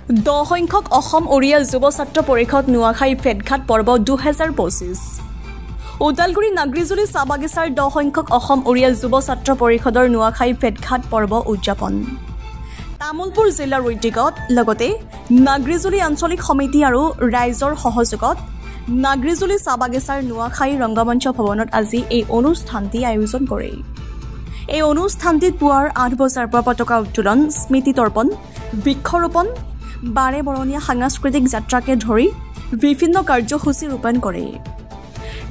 10 সংখ্যক অসম ওড়িয়া যুৱ ছাত্ৰ পৰিষদ নুৱাখাই ফেটঘাট পৰ্ব 2025 ওদালগুৰি নাগৰিজুলি চাহ বাগিচাৰ 10 সংখ্যক অসম ওড়িয়া যুৱ ছাত্ৰ পৰিষদৰ নুৱাখাই ফেটঘাট পৰ্ব উদযাপন তামুলপুৰ জিলাৰ ঐতিহ্যত লগতে নাগৰিজুলি আঞ্চলিক সমিতি আৰু ৰাইজৰ সহযোগত নাগৰিজুলি চাহ বাগিচাৰ নুৱাখাই ৰংগমঞ্চ ভৱনত আজি এই অনুষ্ঠানটি আয়োজন কৰে। এই অনুষ্ঠানটিত পুৱাৰ 8 বজাৰ পৰা পতাকা উত্তোলন, স্মৃতি তৰ্পণ, বৃক্ষৰোপণ, বাৰে বৰণীয়া সাংস্কৃতিক যাত্ৰাকে ধৰি বিভিন্ন কাৰ্যসূচী ৰূপায়ণ কৰে।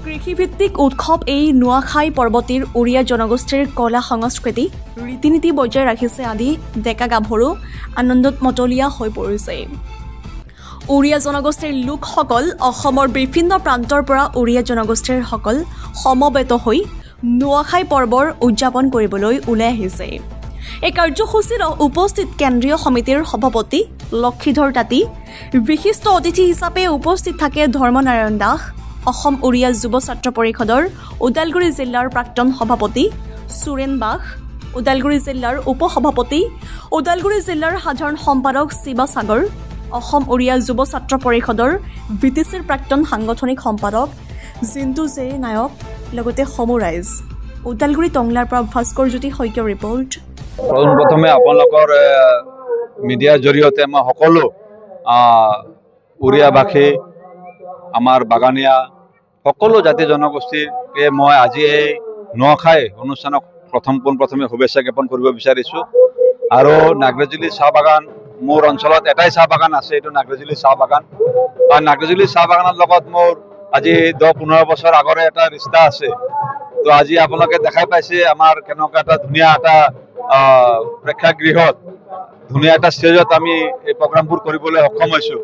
কৃষিভিত্তিক উৎসৱ এই নুৱাখাই পৰ্বতীৰ ওড়িয়া জনগোষ্ঠীৰ কলা সংস্কৃতি ৰীতি নীতি বজাই ৰাখিছে আদি ডেকা গাভৰু আনন্দত মতলীয়া হৈ পৰিছে। ওড়িয়া জনগোষ্ঠীৰ লোকসকল অসমৰ বিভিন্ন প্ৰান্তৰ পৰা ওড়িয়া জনগোষ্ঠীৰ সকল সমবেত হৈ নুৱাখাই পৰ্বৰ উদযাপন কৰিবলৈ ওলাই আহিছে। এই কাৰ্যসূচীত উপস্থিত কেন্দ্ৰীয় সমিতিৰ সভাপতি লক্ষীধৰ তাঁতী, বিশিষ্ট অতিথি হিচাপে উপস্থিত থাকে ধৰ্মনাৰায়ণ দাস, অসম ওড়িয়া যুৱ ছাত্ৰ পৰিষদৰ ওদালগুৰি জিলাৰ প্ৰাক্তন সভাপতি সুৰেণ বাস, ওদালগুৰি জিলাৰ উপসভাপতি, ওদালগুৰি জিলাৰ সাধাৰণ সম্পাদক শিৱা সাগৰ, অসম ওড়িয়া যুৱ ছাত্ৰ পৰিষদৰ বিটিচিৰ প্ৰাক্তন সাংগঠনিক সম্পাদক জিন্তু জে নায়ক, লগতে সমূহ ৰাইজ। ওদালগুৰি টংলাৰ পৰা ভাস্কৰ জ্যোতি শইকীয়া ৰিপৰ্ট। প্ৰথমে আপোনালোকৰ মিডিয়াৰ জৰিয়তে মই সকলো উৰিয়াবাসী, আমাৰ বাগানীয়া সকলো জাতি জনগোষ্ঠীকে মই আজি এই নুৱাখাই অনুষ্ঠানক পোনপ্ৰথমে শুভেচ্ছা জ্ঞাপন কৰিব বিচাৰিছোঁ। আৰু নাগৰিজুলি চাহ বাগান, মোৰ অঞ্চলত এটাই চাহ বাগান আছে, এইটো নাগৰিজুলি চাহ বাগান। আৰু নাগৰিজুলি চাহ বাগানৰ লগত মোৰ আজি 10-15 বছৰ আগৰে এটা ৰিষ্টা আছে। তো আজি আপোনালোকে দেখাই পাইছে আমাৰ কেনেকুৱা এটা ধুনীয়া এটা প্ৰেক্ষাগৃহত, ধুনীয়া এটা ষ্টেজত আমি এই প্ৰগ্ৰামবোৰ কৰিবলৈ সক্ষম হৈছোঁ।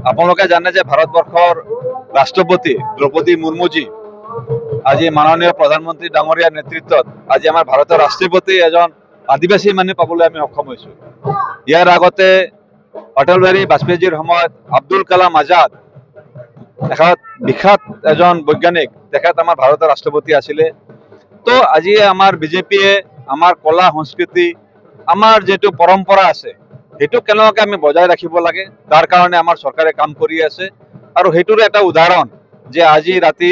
আপোনালোকে জানে যে ভাৰতবৰ্ষৰ ৰাষ্ট্ৰপতি দ্ৰৌপদী মুৰ্মুজী আজি মাননীয় প্ৰধানমন্ত্ৰী ডাঙৰীয়াৰ নেতৃত্বত আজি আমাৰ ভাৰতৰ ৰাষ্ট্ৰপতি এজন আদিবাসী মানুহ পাবলৈ আমি সক্ষম হৈছোঁ। ইয়াৰ আগতে অটল বিহাৰী বাজপেয়ীজীৰ সময়ত আব্দুল কালাম আজাদ, তেখেত বিখ্যাত এজন বৈজ্ঞানিক, তেখেত আমাৰ ভাৰতৰ ৰাষ্ট্ৰপতি আছিলে। তো আজি আমাৰ বিজেপিয়ে আমাৰ কলা সংস্কৃতি, আমাৰ যিটো পৰম্পৰা আছে সেইটো কেনেকৈ আমি বজাই ৰাখিব লাগে, তাৰ কাৰণে আমাৰ চৰকাৰে কাম কৰি আছে। আৰু সেইটোৰ এটা উদাহৰণ যে আজি ৰাতি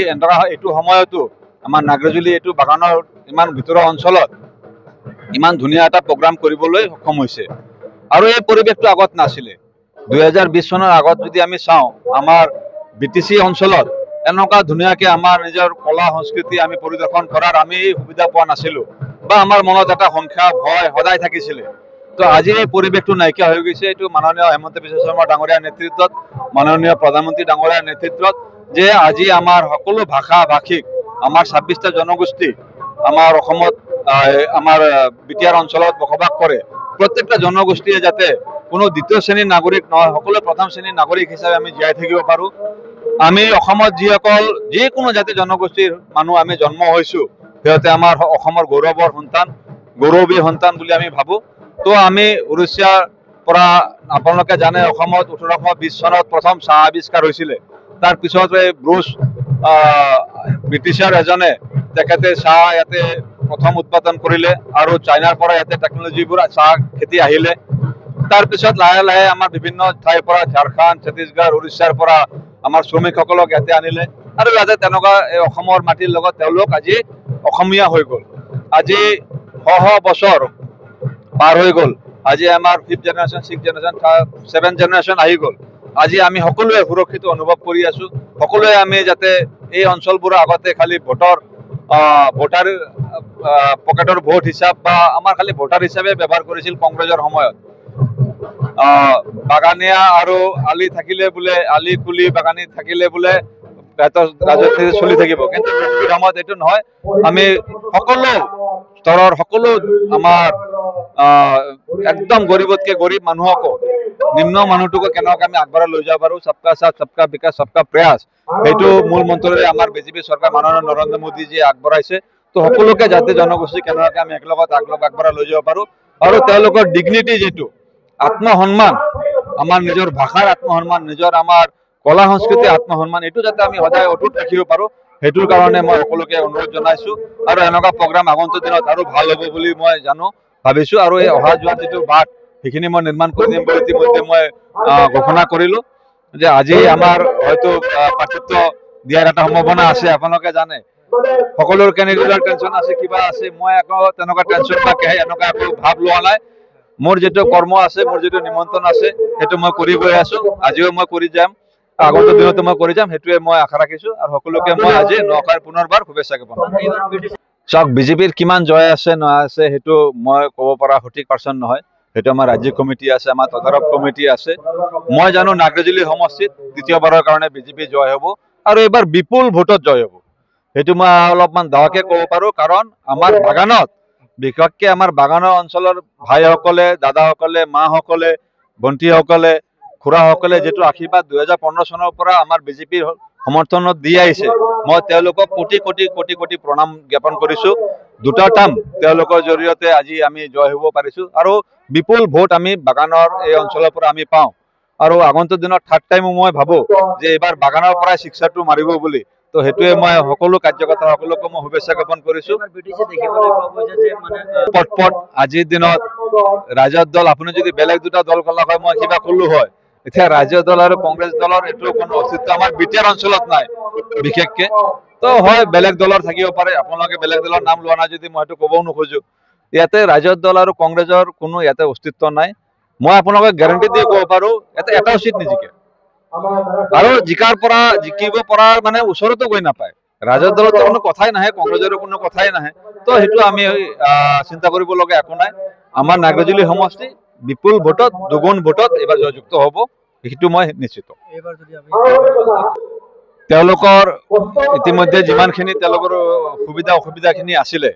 এইটো সময়তো আমাৰ নাগৰিজুলি এইটো বাগানৰ ইমান ভিতৰুৱা অঞ্চলত ইমান ধুনীয়া এটা প্ৰগ্ৰাম কৰিবলৈ সক্ষম হৈছে। আৰু এই পৰিৱেশটো আগত নাছিলে। 2020 চনৰ আগত যদি আমি চাওঁ, আমাৰ বিটিচি অঞ্চলত এনেকুৱা ধুনীয়াকৈ আমাৰ নিজৰ কলা সংস্কৃতি আমি পৰিদৰ্শন কৰাৰ আমি সুবিধা পোৱা নাছিলোঁ, বা আমাৰ মনত এটা সংখ্যা ভয় সদায় থাকিছিলে। তো আজি এই পৰিৱেশটো নাইকিয়া হৈ গৈছে। এইটো মাননীয় হেমন্ত বিশ্ব শৰ্মা ডাঙৰীয়াৰ নেতৃত্বত, মাননীয় প্ৰধানমন্ত্ৰী ডাঙৰীয়াৰ নেতৃত্বত, যে আজি আমাৰ সকলো ভাষা ভাষিক, আমাৰ 26টা জনগোষ্ঠী আমাৰ অসমত, আমাৰ বিটিআৰ অঞ্চলত বসবাস কৰে। প্ৰত্যেকটা জনগোষ্ঠীয়ে যাতে কোনো দ্বিতীয় শ্ৰেণীৰ নাগৰিক নহয়, সকলো প্ৰথম শ্ৰেণীৰ নাগৰিক হিচাপে আমি জীয়াই থাকিব পাৰোঁ। আমি অসমত যিসকল যিকোনো জাতি জনগোষ্ঠীৰ মানুহ আমি জন্ম হৈছোঁ, সিহঁতে আমাৰ অসমৰ গৌৰৱৰ সন্তান, গৌৰৱী সন্তান বুলি আমি ভাবোঁ। তো আমি উৰিষ্যাৰ পৰা, আপোনালোকে জানে অসমত 1820 চনত প্ৰথম চাহ আৱিষ্কাৰ হৈছিলে। তাৰ পিছত এই ব্ৰুচ ব্ৰিটিছাৰ এজনে, তেখেতে চাহ ইয়াতে প্ৰথম উৎপাদন কৰিলে আৰু চাইনাৰ পৰা ইয়াতে টেকনলজিবোৰ চাহ খেতি আহিলে। তাৰপিছত লাহে লাহে আমাৰ বিভিন্ন ঠাইৰ পৰা, ঝাৰখণ্ড, ছত্তীশগড়, উৰিষ্যাৰ পৰা আমাৰ শ্ৰমিকসকলক ইয়াতে আনিলে। আৰু ইয়াতে তেনেকুৱা এই অসমৰ মাটিৰ লগত তেওঁলোক আজি অসমীয়া হৈ গ'ল। আজি শ বছৰ পাৰ হৈ গ'ল। আজি আমাৰ 5th generation, 6th generation, 7th generation আহি গ'ল। আজি আমি সকলোৱে সুৰক্ষিত অনুভৱ কৰি আছোঁ। সকলোৱে আমি যাতে এই অঞ্চলবোৰ আগতে খালি ভোটাৰ পকেটৰ ভোট হিচাপ বা আমাৰ খালি ভোটাৰ হিচাপে ব্যৱহাৰ কৰিছিল কংগ্ৰেছৰ সময়ত। বাগানীয়া আৰু আলি থাকিলে বোলে, আলি কুলি বাগানী থাকিলে বোলে ৰাজত্ব চলি থাকিব, কিন্তু সময়ত এইটো নহয়। আমি সকলো স্তৰৰ, সকলো আমাৰ একদম গৰীবতকৈ গৰীব মানুহকো, নিম্ন মানুহটোকো কেনেকৈ আমি আগবঢ়াই লৈ যাব পাৰোঁ, সবকা সাথ সবকা বিকাশ সবকা প্ৰয়াস, সেইটো মূল মন্ত্ৰৰে আমাৰ বিজেপি চৰকাৰ মাননীয় নৰেন্দ্ৰ মোদীজীয়ে আগবঢ়াইছে। তো সকলোকে জাতি জনগোষ্ঠী কেনেকৈ আমি একেলগত আগবঢ়াই লৈ যাব পাৰোঁ। আৰু তেওঁলোকৰ ডিগনিটি, যিটো আত্মসন্মান, আমাৰ নিজৰ ভাষাৰ আত্মসন্মান, নিজৰ আমাৰ কলা সংস্কৃতিৰ আত্মসন্মান, এইটো যাতে আমি সদায় অটুট ৰাখিব পাৰোঁ, সেইটোৰ কাৰণে মই সকলোকে অনুৰোধ জনাইছোঁ। আৰু এনেকুৱা প্ৰগ্ৰাম আগন্তুক দিনত আৰু ভাল হ'ব বুলি মই ভাবিছোঁ। আৰু এই অহা যোৱা যিটো বাট, সেইখিনি মই নিৰ্মাণ কৰি দিম বুলি ইতিমধ্যে মই ঘোষণা কৰিলোঁ যে আজি আমাৰ হয়তো প্ৰাৰ্থিত্ব দিয়াৰ এটা সম্ভাৱনা আছে। আপোনালোকে জানে সকলোৰ কেণ্ডিডেটৰ টেনশ্যন আছে, কিবা আছে। মই আকৌ তেনেকুৱা টেনশ্যন বা এনেকুৱা একো ভাৱ লোৱা নাই। মোৰ যিটো কৰ্ম আছে, মোৰ যিটো নিমন্ত্ৰণ আছে, সেইটো মই কৰি গৈ আছোঁ। আজিও মই কৰি যাম, আগন্তুক দিনতো মই কৰি যাম, সেইটোৱে মই আশা ৰাখিছোঁ। আৰু সকলোকে মই আজি নখাৰ পুনৰবাৰ শুভেচ্ছা জ্ঞাপন কৰিছোঁ। চাওক, বিজেপিৰ কিমান জয় আছে নহয় আছে সেইটো মই ক'ব পৰা সঠিক পাৰ্চন নহয়। সেইটো আমাৰ ৰাজ্যিক কমিটি আছে, আমাৰ তদাৰক কমিটি আছে। মই জানো নাগ্ৰেজুলি সমষ্টিত দ্বিতীয়বাৰৰ কাৰণে বিজেপি জয় হ'ব আৰু এইবাৰ বিপুল ভোটত জয় হ'ব। সেইটো মই অলপমান ডাঙৰকে ক'ব পাৰোঁ, কাৰণ আমাৰ বাগানত, বিশেষকৈ আমাৰ বাগানৰ অঞ্চলৰ ভাইসকলে, দাদাসকলে, মাসকলে, ভণ্টিসকলে, খুৰাসকলে যিটো আশীৰ্বাদ 2015 চনৰ পৰা আমাৰ বিজেপিৰ সমৰ্থনত দি আহিছে, মই তেওঁলোকক কোটি কোটি কোটি কোটি প্ৰণাম জ্ঞাপন কৰিছোঁ। দুটা টাৰ্ম তেওঁলোকৰ জৰিয়তে আজি আমি জয় হ'ব পাৰিছোঁ আৰু বিপুল ভোট আমি বাগানৰ এই অঞ্চলৰ পৰা আমি পাওঁ। আৰু আগন্তুক দিনত থাৰ্ড টাইমো মই ভাবোঁ যে এইবাৰ বাগানৰ পৰাই ছিক্সাৰটো মাৰিব বুলি। তো সেইটোৱে মই সকলো কাৰ্যকৰ্তা সকলোকে মই শুভেচ্ছা জ্ঞাপন কৰিছোঁ। পটপট আজিৰ দিনত ৰাজহ দল, আপুনি যদি বেলেগ দুটা দল ক'লা হয় মই কিবা ক'লো হয়। এতিয়া ৰাজ্য দল আৰু কংগ্ৰেছ দলৰ এইটো কোনো অস্তিত্ব আমাৰ বিটিআৰ অঞ্চলত নাই বিশেষকে। তো হয় বেলেগ দলৰ থাকিব পাৰে, আপোনালোকে বেলেগ দলৰ নাম লোৱা নাই যদি মই সেইটো ক'বও নোখোজো। ইয়াতে ৰাজ্য দল আৰু কংগ্ৰেছৰ কোনো ইয়াতে অস্তিত্ব নাই। মই আপোনালোকক গেৰাণ্টি দি ক'ব পাৰোঁ এটাও চিট নিজিকে আৰু জিকিব পৰাৰ মানে ওচৰতো গৈ নাপায়। ৰাজ্য দলতো কোনো কথাই নাহে, কংগ্ৰেছৰো কোনো কথাই নাহে। তো সেইটো আমি চিন্তা কৰিবলগীয়া একো নাই। আমাৰ নাগ্ৰেজুলি সমষ্টি বিপুল ভোটত, দুগুণ ভোটত এইবাৰ জয়যুক্ত হ'ব, সেইটো মই নিশ্চিত। তেওঁলোকৰ ইতিমধ্যে যিমানখিনি তেওঁলোকৰ সুবিধা অসুবিধাখিনি আছিলে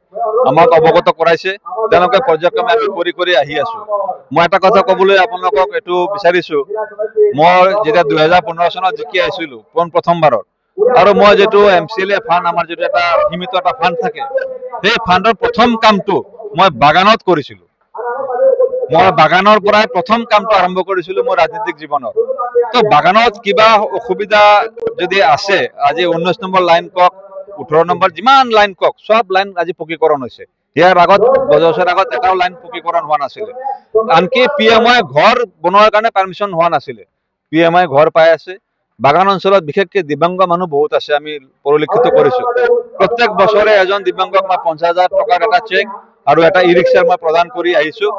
আমাক অৱগত কৰাইছে, তেওঁলোকে পৰ্যায়ক্ৰমে আমি কৰি কৰি আহি আছোঁ। মই এটা কথা ক'বলৈ আপোনালোকক এইটো বিচাৰিছোঁ, মই যেতিয়া 2015 চনত জিকি আহিছিলোঁ প্ৰথমবাৰত, আৰু মই যিটো MCLA ফাণ্ড, আমাৰ যিটো এটা সীমিত এটা ফাণ্ড থাকে, সেই ফাণ্ডৰ প্ৰথম কামটো মই বাগানত কৰিছিলোঁ। মই বাগানৰ পৰাই প্ৰথম কামটো আৰম্ভ কৰিছিলোঁ মোৰ ৰাজনৈতিক জীৱনত। তো বাগানত কিবা অসুবিধা যদি আছে, আজি 19 নম্বৰ লাইন কওক, 18 নম্বৰ যিমান লাইন কওক, সব লাইন আজি পকীকৰণ হৈছে। ইয়াৰ আগত 5 বছৰ আগত এটাও লাইন পকীকৰণ হোৱা নাছিলে। আনকি PMI ঘৰ বনোৱাৰ কাৰণে পাৰ্মিশ্যন হোৱা নাছিলে, PMI ঘৰ পাই আছে। বাগান অঞ্চলত বিশেষকৈ দিব্যাংগ মানুহ বহুত আছে, আমি পৰিলক্ষিত কৰিছোঁ। প্ৰত্যেক বছৰে এজন দিব্যাংগক মই 50,000 টকাৰ এটা চেক আৰু এটা ই-ৰিক্সা মই প্ৰদান কৰি আহিছোঁ।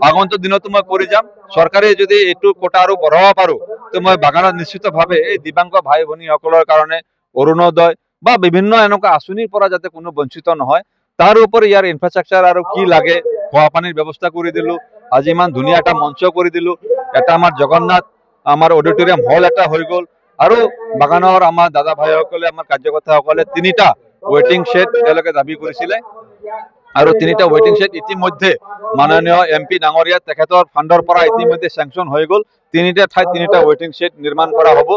আগন্তুক দিনতো মই কৰি যাম। চৰকাৰে যদি এইটো কোটা আৰু বঢ়াব পাৰোঁ, তো মই বাগানত নিশ্চিতভাৱে এই দিব্যাংগ ভাই ভনীসকলৰ কাৰণে অৰুণোদয় বা বিভিন্ন এনেকুৱা আঁচনিৰ পৰা যাতে কোনো বঞ্চিত নহয়, তাৰ উপৰি ইয়াৰ ইনফ্ৰাষ্ট্ৰাকচাৰ আৰু কি লাগে, খোৱা পানীৰ ব্যৱস্থা কৰি দিলোঁ। আজি ইমান ধুনীয়া এটা মঞ্চ কৰি দিলোঁ। এটা আমাৰ জগন্নাথ আমাৰ অডিটৰিয়াম হল এটা হৈ গ'ল। আৰু বাগানৰ আমাৰ দাদা ভাইসকলে, আমাৰ কাৰ্যকৰ্তাসকলে 3টা ৱেটিং শ্বেড তেওঁলোকে দাবী কৰিছিলে, আৰু 3টা ৱেটিং শ্বেড ইতিমধ্যে মাননীয় MP ডাঙৰীয়া তেখেতৰ ফাণ্ডৰ পৰা ইতিমধ্যে চেংচন হৈ গ'ল। 3টা ঠাইত 3টা ৱেটিং শ্বেড নিৰ্মাণ কৰা হ'ব।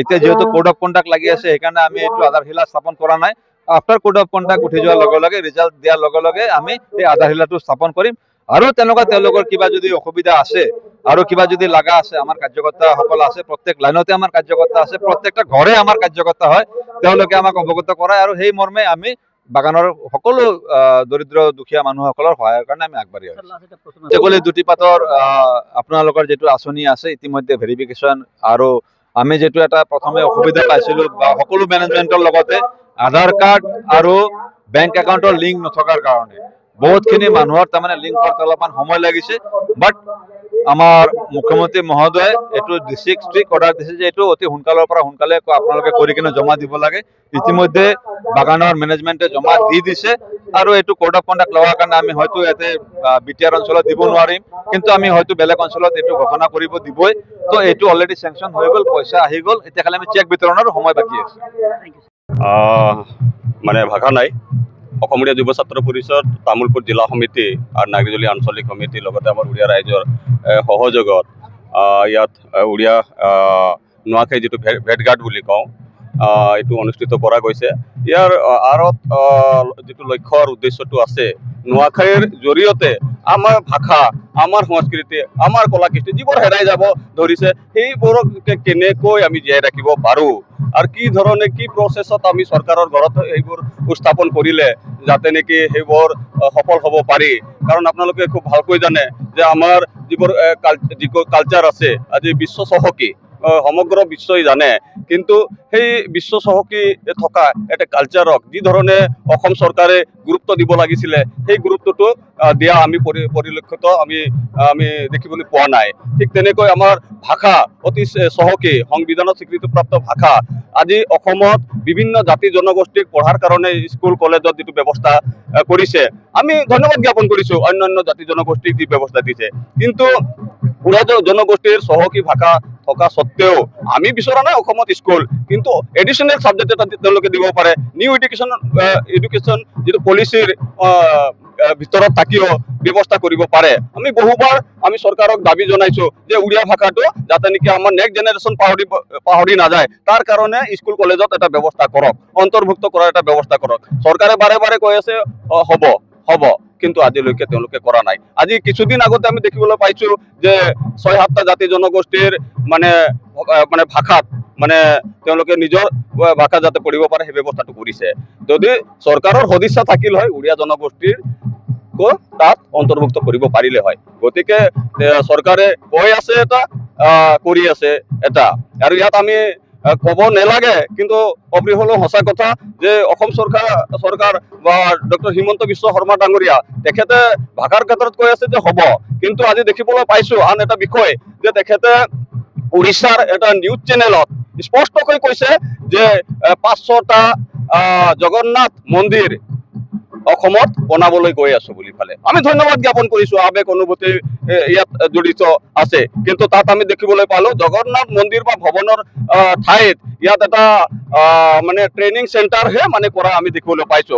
এতিয়া যেহেতু কোড অফ কণ্ডাক্ট লাগি আছে, সেইকাৰণে আমি এইটো আধাৰশিলা স্থাপন কৰা নাই। আফটাৰ কোড অফ কণ্ডাক্ট উঠি যোৱাৰ লগে লগে, ৰিজাল্ট দিয়াৰ লগে লগে আমি এই আধাৰশিলাটো স্থাপন কৰিম। আৰু তেনেকুৱা তেওঁলোকৰ কিবা যদি অসুবিধা আছে আৰু কিবা যদি লগা আছে, আমাৰ কাৰ্যকৰ্তাসকল আছে, প্ৰত্যেক লাইনতে আমাৰ কাৰ্যকৰ্তা আছে, প্ৰত্যেকটা ঘৰে আমাৰ কাৰ্যকৰ্তা হয়, তেওঁলোকে আমাক অৱগত কৰায়। আৰু সেই মৰ্মে আমি বাগানৰ সকলো দৰিদ্ৰ দুখীয়া মানুহসকলৰ সহায়ৰ কাৰণে আমি আগবাঢ়ি আছোঁ। ছাগলী দুটিপাতৰ আপোনালোকৰ যিটো আঁচনি আছে, ইতিমধ্যে ভেৰিফিকেশ্যন, আৰু আমি যিটো এটা প্ৰথমে অসুবিধা পাইছিলোঁ বা সকলো মেনেজমেণ্টৰ লগতে আধাৰ কাৰ্ড আৰু বেংক একাউণ্টৰ লিংক নথকাৰ কাৰণে বহুতখিনি মানুহৰ তাৰমানে লিংক কৰোঁতে অলপমান সময় লাগিছে। বাট আমাৰ মুখ্যমন্ত্ৰী মহোদয়ে এইটো ষ্ট্ৰিক্ট অৰ্ডাৰ দিছে যে এইটো অতি সোনকালৰ পৰা সোনকালে আপোনালোকে কৰি কিনে জমা দিব লাগে। ইতিমধ্যে বাগানৰ মেনেজমেণ্টে জমা দি দিছে, আৰু এইটো কোড অফ কণ্ডাক্ট লোৱাৰ কাৰণে আমি হয়তো ইয়াতে বিটিআৰ অঞ্চলত দিব নোৱাৰিম, কিন্তু আমি হয়তো বেলেগ অঞ্চলত এইটো ঘোষণা কৰিব দিবই। তো এইটো অলৰেডি চেংচন হৈ গ'ল, পইচা আহি গ'ল, এতিয়া খালি আমি চেক বিতৰণৰ সময় বাকী আছে। মানে ভাষা নাই। অসম উড়িয়া যুৱ ছাত্ৰ পৰিষদ, তামোলপুৰ জিলা সমিতি আৰু নাগ্ৰিজুলি আঞ্চলিক সমিতিৰ লগতে আমাৰ উড়িয়া ৰাইজৰ সহযোগত ইয়াত উড়িয়া নোয়াখাই যিটো ভেটঘাট বুলি কওঁ, এইটো অনুষ্ঠিত কৰা গৈছে। ইয়াৰ আঁৰত যিটো লক্ষ্য আৰু উদ্দেশ্যটো আছে, নোয়াখাইৰ জৰিয়তে আমাৰ ভাষা, আমাৰ সংস্কৃতি, আমাৰ কলা কৃষ্টি যিবোৰ হেৰাই যাব ধৰিছে, সেইবোৰক কেনেকৈ আমি জীয়াই ৰাখিব পাৰোঁ আৰু কি ধৰণে কি প্ৰচেছত আমি চৰকাৰৰ ঘৰত এইবোৰ উপস্থাপন কৰিলে যাতে নেকি সেইবোৰ সফল হ'ব পাৰি, কাৰণ আপোনালোকে খুব ভালকৈ জানে যে আমাৰ যিবোৰ কালচাৰ আছে আজি বিশ্ব চহকী সমগ্ৰ বিশ্বই জানে কিন্তু সেই বিশ্ব চহকী থকা এটা কালচাৰক যি ধৰণে অসম চৰকাৰে গুৰুত্ব দিব লাগিছিলে সেই গুৰুত্বটো দিয়া আমি পৰিলক্ষিত আমি দেখিবলৈ পোৱা নাই ঠিক তেনেকৈ আমাৰ ভাষা অতি চহকী সংবিধানত স্বীকৃতিপ্ৰাপ্ত ভাষা আজি অসমত বিভিন্ন জাতি জনগোষ্ঠীক পঢ়াৰ কাৰণে স্কুল কলেজত যিটো ব্যৱস্থা কৰিছে আমি ধন্যবাদ জ্ঞাপন কৰিছো অন্যান্য জাতি জনগোষ্ঠীক যি ব্যৱস্থা দিছে কিন্তু উৰা জনগোষ্ঠীৰ চহকী ভাষা থকা সত্ত্বেও আমি বিচৰা নাই অসমত স্কুল কিন্তু এডিশনেল সাবজেক্ট এটা তেওঁলোকে দিব পাৰে নিউ এডুকেশ্যন যিটো পলিচিৰ ভিতৰত থাকিও ব্যৱস্থা কৰিব পাৰে আমি বহুবাৰ আমি চৰকাৰক দাবী জনাইছো যে উড়িয়া ভাষাটো যাতে নেকি আমাৰ নেক্সট জেনেৰেশ্যন পাহৰি নাযায় তাৰ কাৰণে স্কুল কলেজত এটা ব্যৱস্থা কৰক অন্তৰ্ভুক্ত কৰাৰ এটা ব্যৱস্থা কৰক চৰকাৰে বাৰে বাৰে কৈ আছে হ'ব কিন্তু আজিলৈকে তেওঁলোকে কৰা নাই আজি কিছুদিন আগতে আমি দেখিবলৈ পাইছো যে ৬-৭টা জাতি জনগোষ্ঠীৰ মানে ভাষাত মানে তেওঁলোকে নিজৰ ভাষা যাতে পঢ়িব পাৰে সেই ব্যৱস্থাটো কৰিছে যদি চৰকাৰৰ সদিচ্ছা থাকিল হয় উড়িয়া জনগোষ্ঠীৰ তাত অন্তৰ্ভুক্ত কৰিব পাৰিলে হয় গতিকে চৰকাৰে কৈ আছে এটা কৰি আছে এটা আৰু ইয়াত আমি ক'ব নালাগে কিন্তু অপ্ৰিহলো সঁচা কথা যে অসম চৰকাৰ বা ডক্টৰ হিমন্ত বিশ্ব শৰ্মা ডাঙৰীয়া তেখেতে ভাষাৰ ক্ষেত্ৰত কৈ আছে যে হ'ব কিন্তু আজি দেখিবলৈ পাইছো আন এটা বিষয় যে তেখেতে উৰিষ্যাৰ এটা নিউজ চেনেলত স্পষ্টকৈ কৈছে যে ৫০০টা জগন্নাথ মন্দিৰ অসমত বনাবলৈ গৈ আছো বুলি ফালে আমি ধন্যবাদ জ্ঞাপন কৰিছো আবেগ অনুভূতি ইয়াত জড়িত আছে কিন্তু তাত আমি দেখিবলৈ পালো জগন্নাথ মন্দিৰ বা ভৱনৰ ঠাইত ইয়াত এটা মানে ট্ৰেইনিং চেণ্টাৰ হে মানে কৰা আমি দেখিবলৈ পাইছো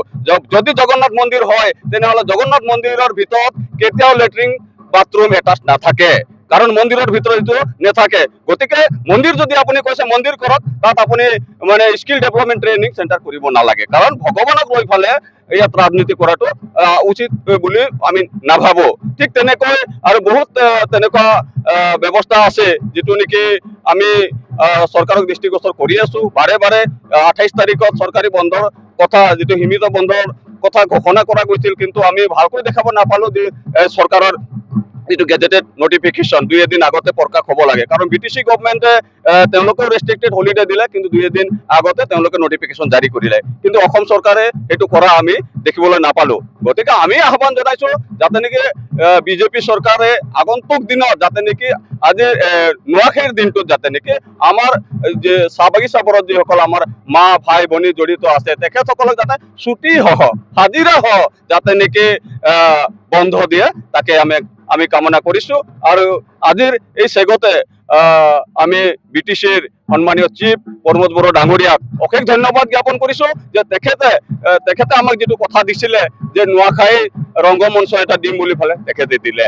যদি জগন্নাথ মন্দিৰ হয় তেনেহলে জগন্নাথ মন্দিৰৰ ভিতৰত কেতিয়াও লেট্ৰিন বাথৰুম এটাচ নাথাকে কাৰণ মন্দিৰৰ ভিতৰত এইটো নাথাকে গতিকে মন্দিৰ যদি আপুনি কৈছে মন্দিৰ কৰক তাত আপুনি মানে স্কিল ডেভেলপমেণ্ট ট্ৰেইনিং চেণ্টাৰ কৰিব নালাগে কাৰণ ভগৱানক লৈ ফালে ইয়াত ৰাজনীতি কৰাটো উচিত বুলি আমি নাভাবো ঠিক তেনেকৈ আৰু বহুত তেনেকুৱা ব্যৱস্থা আছে যিটো নেকি আমি চৰকাৰক দৃষ্টিগোচৰ কৰি আছো বাৰে 28 তাৰিখত চৰকাৰী বন্ধৰ কথা যিটো সীমিত বন্ধৰ কথা ঘোষণা কৰা গৈছিল কিন্তু আমি ভালকৈ দেখাব নাপালো যে চৰকাৰৰ যিটো গেজেটেড নটিফিকেশ্যন 2 এদিন আগতে প্ৰকাশ হ'ব লাগে কাৰণ বিটিসি গভৰ্ণমেণ্টে তেওঁলোকৰ ৰেষ্ট্ৰিক্টেড হলিডে দিলে কিন্তু 2 এদিন আগতে তেওঁলোকে নটিফিকেশ্যন জাৰি কৰিলে কিন্তু অসম চৰকাৰে সেইটো কৰা আমি দেখিবলৈ নাপালো গতিকে আমি আহ্বান জনাইছো যাতে নেকি বিজেপি চৰকাৰে আগন্তুক দিনত যাতে নেকি আজি নোয়াখাইৰ দিনটোত যাতে নেকি আমাৰ যে চাহ বাগিচাবোৰত যিসকল আমাৰ মা ভাই ভনী জড়িত আছে তেখেতসকলক যাতে ছুটি হাজিৰা যাতে নেকি বন্ধ দিয়ে তাকে আমি কামনা কৰিছো আৰু আজিৰ এই সেগতে আমি বিটিসিৰ সন্মানীয় চিফ প্ৰমোদ বড়ো ডাঙৰীয়াক অশেষ ধন্যবাদ জ্ঞাপন কৰিছো যে তেখেতে আমাক যেটো কথা দিছিলে যে নোয়াখাই ৰংগমঞ্চ এটা দিম বুলি ফালে তেখেতে দিলে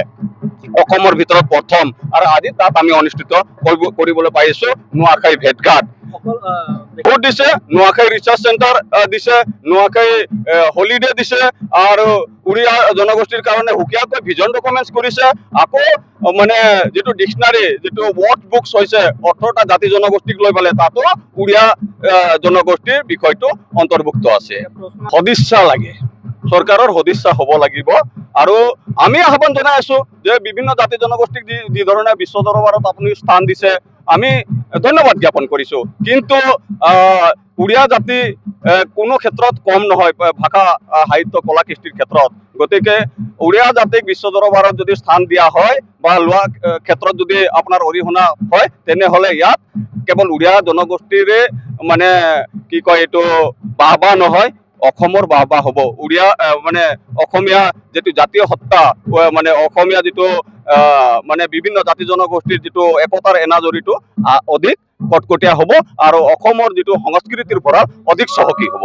অসমৰ ভিতৰত প্ৰথম আৰু আজি তাত আমি অনুষ্ঠিত কৰিবলৈ পাইছো নোয়াখাই ভেটঘাট বহুত দিছে নোয়াখাই ৰিচাৰ্চ চেণ্টাৰ দিছে নোয়াখাই হলিডে দিছে আৰু উড়িয়া জনগোষ্ঠীৰ কাৰণে হুকিয়াকৈ ভিজন ডকুমেণ্টছ কৰিছে আকৌ মানে যেটো ডিকশনাৰী যেটো ওয়াৰ্ড বুকস হৈছে 18টা জাতি জনগোষ্ঠীক লৈ পেলে তাতো উড়িয়া জনগোষ্ঠীৰ বিষয়টো অন্তৰ্ভুক্ত আছে সদিচ্ছা লাগে চৰকাৰৰ সদিচ্ছা হ'ব লাগিব আৰু আমি আহ্বান জনাই আছো যে বিভিন্ন জাতি জনগোষ্ঠীক যি ধৰণে বিশ্ব দৰবাৰত আপুনি স্থান দিছে আমি ধন্যবাদ জ্ঞাপন কৰিছো কিন্তু উড়িয়া জাতি কোনো ক্ষেত্ৰত কম নহয় ভাষা সাহিত্য কলা কৃষ্টিৰ ক্ষেত্ৰত গতিকে উড়িয়া জাতিক বিশ্ব দৰবাৰত যদি স্থান দিয়া হয় বা লোৱা ক্ষেত্ৰত যদি আপোনাৰ অৰিহণা হয় তেনেহলে ইয়াত কেৱল উড়িয়া জনগোষ্ঠীৰে মানে কি কয় এইটো বাহবা নহয় অসমৰ বাহবা হ'ব উড়িয়া মানে অসমীয়া যেটো জাতীয় সত্তা মানে অসমীয়া যেটো মানে বিভিন্ন জাতি জনগোষ্ঠীৰ যেটো একতাৰ এনাজৰিটো অধিক কটকটীয়া হ'ব আৰু অসমৰ যেটো সংস্কৃতিৰ পৰা অধিক চহকী হ'ব